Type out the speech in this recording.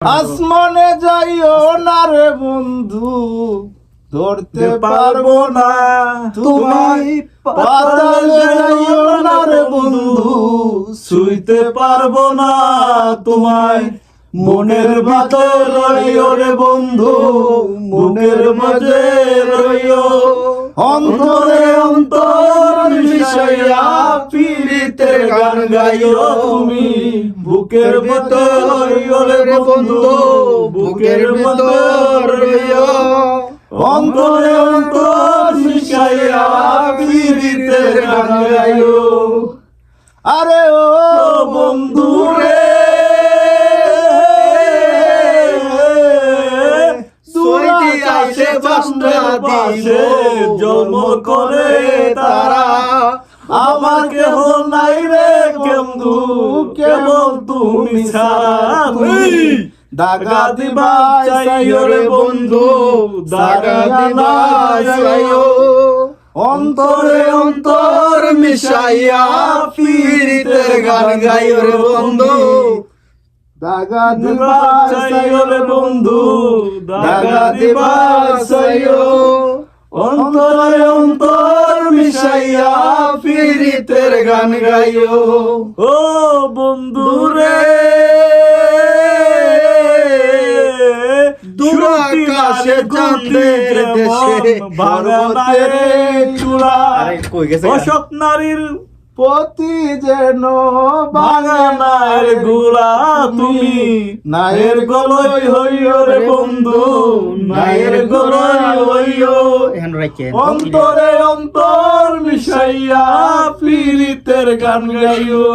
আসমানে যাইও না রে বন্ধু, ধরতে পারবো না তোমায়। পাতালে যাইও না রে বন্ধু, ছুঁইতে পারবো না তোমায়। মনের মাঝে রইও রে বন্ধু, মনের মাঝে রইও। অন্তরে অন্তর মিশাইয়া পীড়িতের গান গাইও তুমি। বুকের ভিতর রইও রে বন্ধু, বুকের ভিতর রইও। অন্তরে অন্তর মিশাইয়া পীড়িতের গান গাইও। আরে ও বন্ধু রে, জন্ম করে তারা আমার কেহ নাই রে বন্ধু, কেবল তুমি ছাড়া। দাগা দিবা চাইও রে বন্ধু, দাগা দিবা চাইও। অন্তরে অন্তর মিশাইয়া পীড়িতের গান গাইও রে বন্ধু। দাগা দিবা চাইও রে বন্ধু, দাগা দিবা চাইও। অন্তরে অন্তর মিশাইয়া পীড়িতের গান গাইও। ও বন্ধু রে, দূর আকাশে চাঁদের দেশে বাগানের চূড়া। অশোক নারীর পতি যেন বাগানার গুলা তুমি। নায়ের গলই হইও রে বন্ধু, নায়ের গলই হইও। অন্তরে অন্তর মিশাইয়া পীড়িতের গান গাইও।